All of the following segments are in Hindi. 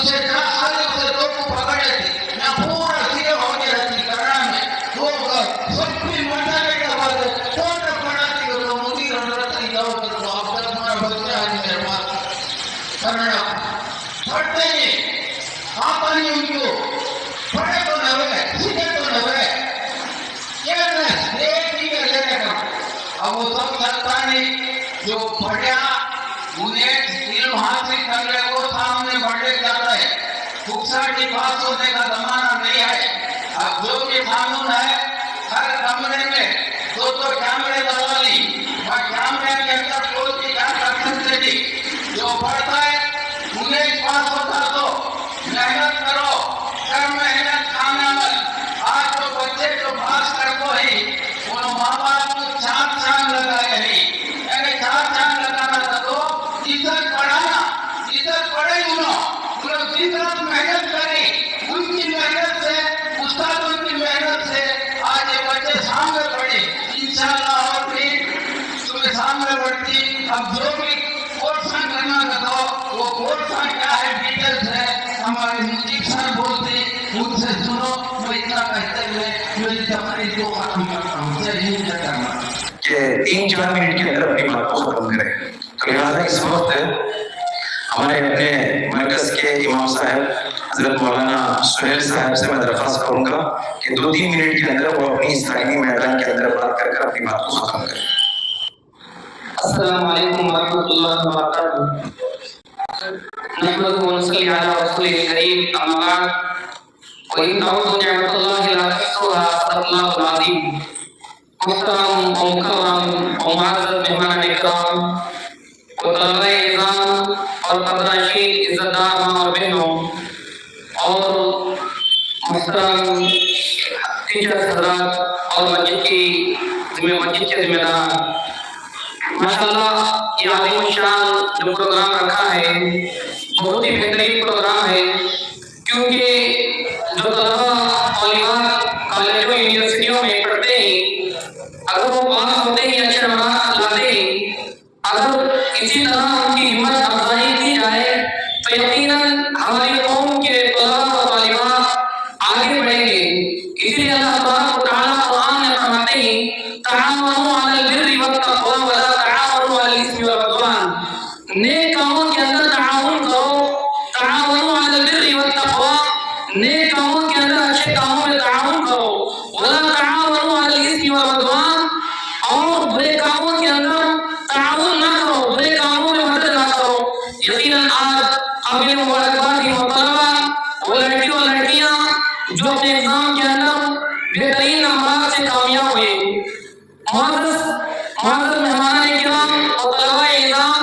मुझे 10 सालों से लोग को पकड़े थे, मैं पूरा सिरे होके रहती करना में तो सब भी मजा के बाद कौन पढ़ाती हो तो मुझे रंगत नहीं जाओ तो आप तक हमारा बच्चा आज मेरे पास करना पढ़ते ही आप नहीं उनको पढ़े तो न हुए सीखे तो न हुए क्या ना एक ही कर लेने का अब वो सब चलता नहीं जो पढ़ा उन्हें इल्म हासिल करने को सामने बढ़ने जाता है खुशहाली पास होने का जमाना नहीं है। अब जो भी कानून है हर कमरे में दो कैमरे लगा ली और कैमरे के अंदर कोई भी क्या कर सकते थी जो पढ़ता है उन्हें पास होता तो मेहनत करो कर मेहनत कामयाब आज तो बच्चे जो पास कर को ही वो माँ बाप को चांद लगाए नहीं अरे चांद लगाना था तो इधर पढ़ाना इधर पढ़े उन्होंने जितना मेहनत करी उनकी मेहनत से उस्तादों की मेहनत से आज ये बच्चे सामने बढ़े इंशाल्लाह और भी तुम्हें सामने बढ़ती अब जो भी कोर्स करना था वो कोर्स क्या है डिटेल्स है हमारे म्यूजिक सर बोलते उनसे सुनो मैं इतना कहते हुए मेरी तकरीर को खत्म करता हूँ जय हिंद जय करना कि 3-4 मिनट के अंदर अपनी बात को खत्म करें तो लिहाजा इस वक्त हमारे अपने मरकज के इमाम साहब हजरत मौलाना सुहेल साहब से मैं दरख्वास्त करूंगा कि 2-3 मिनट के अंदर वो अपनी इस तालीमी मैदान के अंदर बात कर अपनी बात को खत्म करें। अस्सलाम वालेकुम वरहमतुल्लाहि वबरकातुहू। नहमदुहु व नसल्ली अला रसूलिल करीम अम्मा बाद व इन तउद्दु निअमतल्लाहि ला तुहसूहा सल्लल्लाहु अलैहि मुहतरम व मुकर्रम व मुअज़्ज़ज़ मेहमान इकराम व तलबे इज़ाम और कदराशीन इज़्ज़तदार माँ और बहनों और मुहतरम टीचर हज़रात और मस्जिद के जिम्मेदार माशाअल्लाह ये आलिम शान जो प्रोग्राम रखा है बहुत ही बेहतरीन प्रोग्राम है क्योंकि जो तलबा तालिबात कॉलेजों यूनिवर्सिटियों में पढ़ते हैं अगर वो पास होते ही अच्छे नंबर लाते हैं अगर इसी तरह उनकी हिम्मत अफजाई की जाए तो यकीनन हमारी कौम के तलबा और तालिबात आगे बढ़ेंगे। इसीलिए अल्लाह तबारक व तआला कुरान में फरमाते हैं तआवनु अलल बिर्रि वत्तक़वा वला तआवनु अलल इस्मि वल उद्वान। नेक कामों के अंदर ताआवुन करो, तआवनु अलल बिर्रि वत्तक़वा, नेक कामों के अंदर अच्छे कामों में ताआवुन करो, वला तआवनु अलल इस्मि वल उद्वान, और बुरे कामों के अंदर ताआवुन ना करो, बुरे कामों में मदद ना करो। यकीनन आज काबिल मुबारकबाद की तलबा वो लड़के और लड़कियां जो अपने एग्जाम के अंदर बेहतरीन नंबर से कामयाब हुए। मुअज़्ज़ज़ मेहमान किराम और तलबा इज़ाम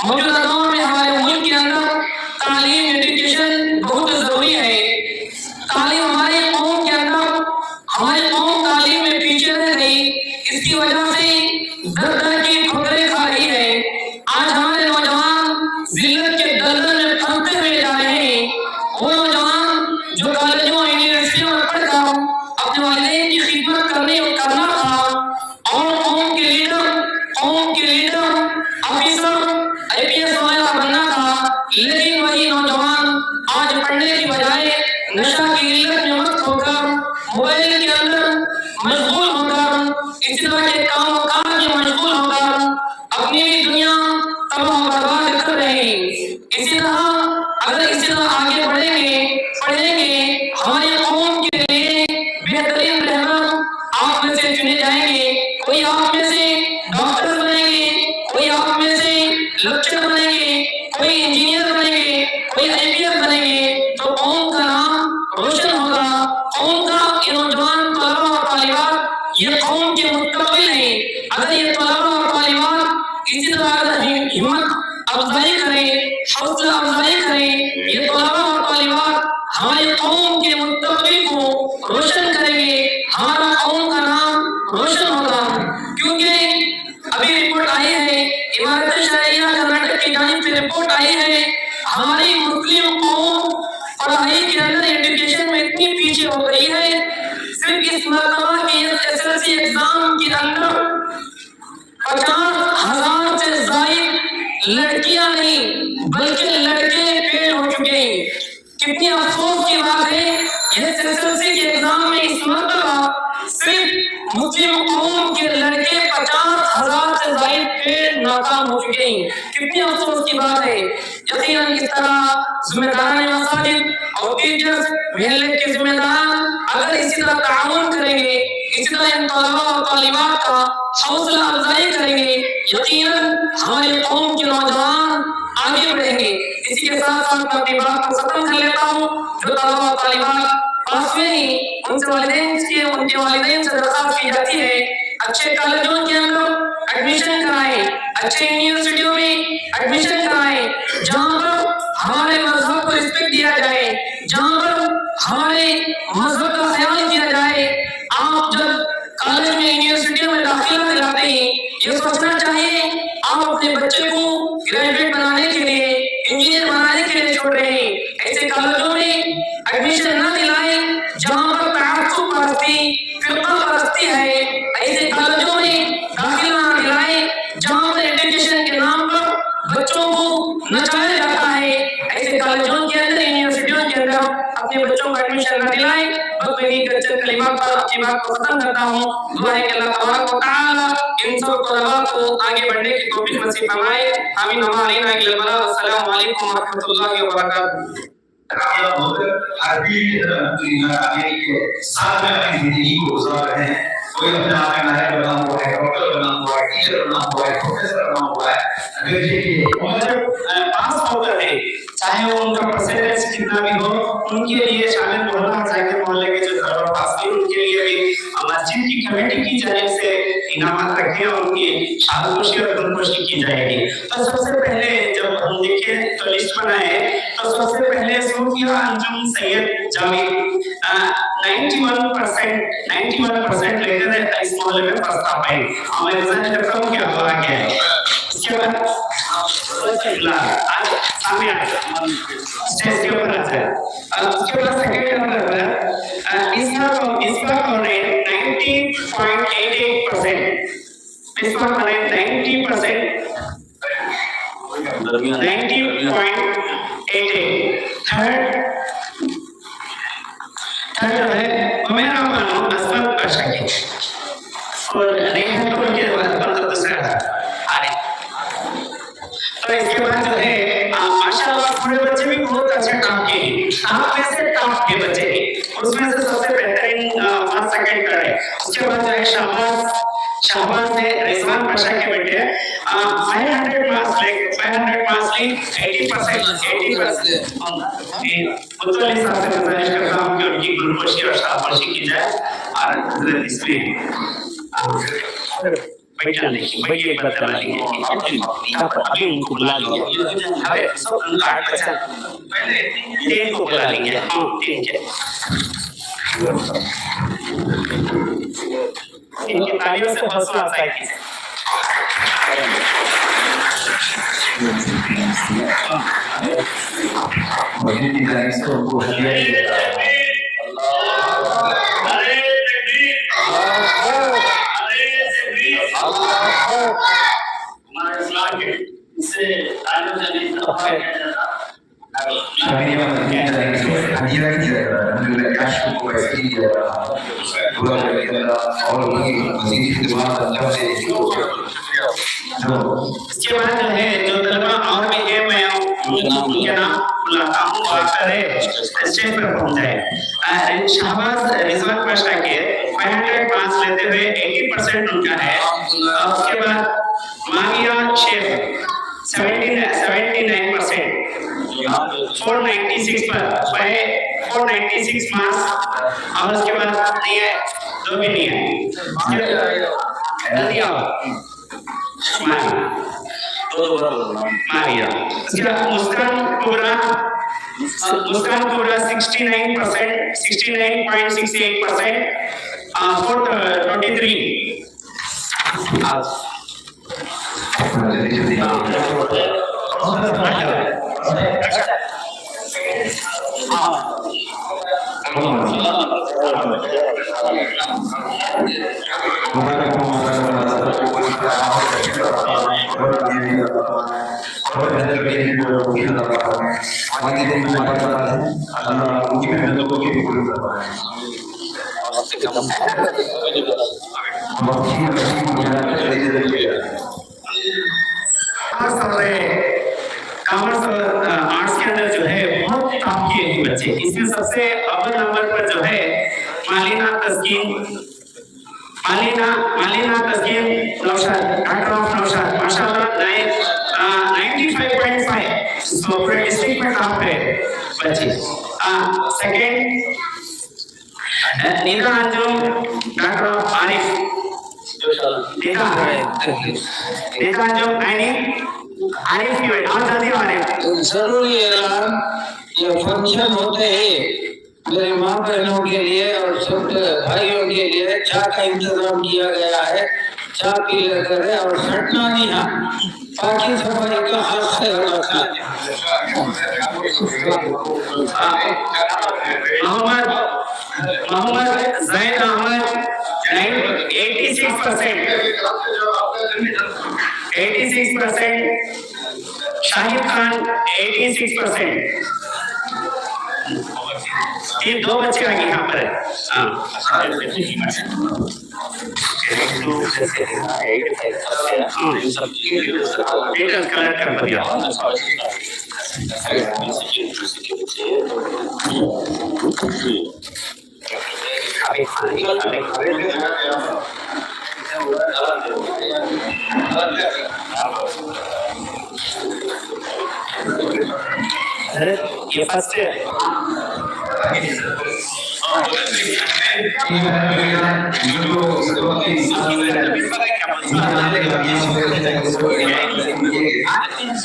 मौजूदा दौर में हमारे मुल्क के अंदर तालीम एजुकेशन बहुत जरूरी है। तालीम हमारे कौम के अंदर हमारी कौम तालीम में पीछे रह गई, इसकी वजह से दर की ठोकरें खा रही है। आज हमारे नौजवान जिल्लत के दलदल में फंसते हुए जा रहे हैं। वो नौजवान जो कॉलेजों यूनिवर्सिटियों में पढ़कर अपने वालिदैन की खिदमत करना था और कौम के लीडर ऑफिसर आईपीएस वगैरह बनना था, लेकिन वही नौजवान आज पढ़ने की बजाय नशा की इल्लत में मस्त होकर मोबाइल के अंदर मशगूल होकर इस तरह के काम काज में मशगूल होकर अपनी दुनिया तबाह बर्बाद कर रहे हैं। इसी तरह अगर इसी तरह आगे पढ़ेंगे हमारी कौम के लिए बेहतरीन रहबर आप में से चुने जाएंगे। कोई आप में से डॉक्टर बनेंगे, कोई आप में से लेक्चरर बनेंगे, कोई इंजीनियर बनेंगे, कोई आईपीएस बनेंगे, तो कौम का नाम रोशन होगा। कौम का ये नौजवान तलबा और तालिबात ये कौम के मुस्तकबिल हैं। अगर ये तलबा और तालिबात इसी तरह अगर हिम्मत अफजाई करें, हौसला अफजाई करें, ये तलबा और तालिबात हमारी कौम के मुस्तकबिल को रोशन करेंगे, हमारा कौम का नाम रोशन होगा। क्योंकि अभी रिपोर्ट आई है, इमारत शरिया कर्नाटक की जानिब से रिपोर्ट आई है, हमारी मुस्लिम कौम पढ़ाई के अंदर एजुकेशन में इतनी पीछे हो गई है। सिर्फ इस मरतबा की एसएससी एग्जाम के अंदर 50,000 से ज्यादा लड़कियां नहीं बल्कि लड़के फेल हो चुके हैं। कितनी अफसोस की बात है, यह एसएसएलसी के एग्जाम में इस मरतबा सिर्फ मुस्लिम कौम के लड़के 50,000 से ज्यादा पे नाकाम हो चुके हैं। कितनी अफसोस की बात है। यकीनन इस तरह जिम्मेदारान मसाजिद और टीचर्स, महल्ले के जिम्मेदार अगर इसी तरह ताउन करेंगे, इसी तरह इन तलबा और तालिबात का हौसला अफजाई करेंगे, यकीनन हमारे कौम के नौजवान आगे बढ़ेंगे। इसी के साथ साथ अपनी बात को खत्म कर लेता हूँ। जो तलबा और तालिबात पास में ही उनके वालिदैन से दरख्वास्त की जाती है, अच्छे कॉलेजों के अंदर एडमिशन कराएं, अच्छे यूनिवर्सिटियों में एडमिशन कराएं, जहाँ पर हमारे मजहब को रिस्पेक्ट दिया जाए, जहाँ पर हमारे मजहब का ख्याल किया जाए। आप जब कॉलेज में यूनिवर्सिटियों में दाखिला दिलाते हैं, ये सोचना चाहिए आप अपने बच्चे को ग्रेजुएट बनाने के लिए, इंजीनियर बनाने के लिए छोड़ रहे हैं। ऐसे कॉलेजों में एडमिशन न दिलाएं जहाँ पर ताअस्सुब परस्ती, फिरका परस्ती है। ऐसे कॉलेजों में दाखिला न दिलाएं जहाँ पर एजुकेशन के नाम पर बच्चों को नचाया जाता है। ऐसे कॉलेजों के अंदर, यूनिवर्सिटियों के अंदर अपने बच्चों को एडमिशन न दिलाएं। बस मैं ये कलिमात पर अपनी बात को खत्म करता हूँ। दुआ है कि अल्लाह तबारक व तआला इन सब तलबा को आगे बढ़ने की तौफीक नसीब फरमाए। आमीन। अस्सलामु अलैकुम व रहमतुल्लाहि व बरकातहू। साथ में अपनी जिंदगी को गुजार रहे हैं। कोई अपने आप में नायक बना हुआ है, डॉक्टर बना हुआ है, टीचर बना हुआ है, प्रोफेसर बना हुआ है। अगर देखिए पास होकर है, चाहे वो उनका परसेंटेज कितना भी हो, उनके लिए शामिल होना चाहिए। मोहल्ले के जो तलबा पास हैं उनके लिए भी मस्जिद की कमेटी की जानिब से इनामत रखे और उनकी शादीशुशी और खुशी की जाएगी। तो सबसे पहले जब हम देखें तो लिस्ट बनाए, तो सबसे पहले सूफिया अंजुम सैयद जामी 91% लेकर इस मोहल्ले में प्रस्ताव पाए। मैं रिजल्ट करता हूँ क्या हुआ क्या है। उसके बाद आज सामने स्टेज के ऊपर आता है। उसके बाद सेकंड नंबर पर इसका होने 90.88%, इसका होने 90%, 90.88। थर्ड है मेरा मानो असद बादशाह और रेखा को के बाद दूसरा अरे। तो इसके बाद जो है माशाल्लाह पूरे बच्चे भी बहुत अच्छे काम किए हैं। आप में से टॉप के बच्चे हैं, उसमें से सबसे बेहतरीन 1 सेकंड करे। उसके बाद जो है शाहबाज है रिजवान बादशाह के बेटे 500 मार्क्स ले 80% मुतल्ली साहब से गुजारिश करता हूं कि उनकी गुरुपोशी और शाबाशी की जाए। और इसमें बैठा नहीं, बैठिए एक बात करवा लेंगे। अभी उनको बुला लेंगे, अरे सब उनका बच्चा पहले 3 को बुला लेंगे। हाँ 3 के इनकी तालियों से हौसला अफजाई कीजिए। मस्जिद की जानिब से उनको हदिया दिया जाता है। इसके बाद जो है जो तलबा और भी है मैं उनके नाम बुलाता हूँ और स्टेज पर पहुंच जाए। शाहबाज रिजवान बादशाह के 500 मार्क्स लेते हुए 80% उनका है। उसके बाद माविया शेख 79% 496 पर 496 मार्क्स। और उसके बाद नहीं है, 2 भी नहीं है। मारिया मुस्कान कुबरा 69%, 69.68%, 423। वालिदैन को बरकत है, अल्लाह उनकी मेहनतों को भी पूरी करवाए। कॉमर्स और आर्ट्स के अंदर जो है बहुत टॉप किए हैं बच्चे। इसमें सबसे अव्वल नंबर पर जो है मालिना तस्कीन नौशाद, डॉक्टर ऑफ नौशाद, माशाल्लाह 95.5, सो पूरे डिस्ट्रिक्ट में टॉप है बच्चे। Second Nida Anjum, doctor of Arif, Nida Anjum Arif की बेटा और जल्दी आरिफ। जरूरी ऐलान, ये फंक्शन होते हैं मेरे माँ बहनों के लिए और छोटे भाइयों के लिए चाय का इंतजाम किया गया है। चाय पी लेकर है और सटना नहीं है, बाकी सफाई का हाथ से रखना। मोहम्मद जैद अहमद 86%, शाहिद खान 86%। ये दो बच्चे आगे यहाँ पर कलर कर दिया। अरे ये फर्स्ट है।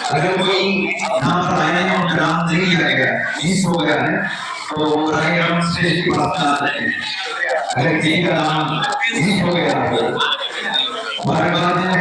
अगर कोई नाम बताया है और नाम नहीं लगेगा, मिस हो गया है, तो राम स्टेज की बात ना आए। अगर किसी का नाम मिस हो गया है, हमारे बाद में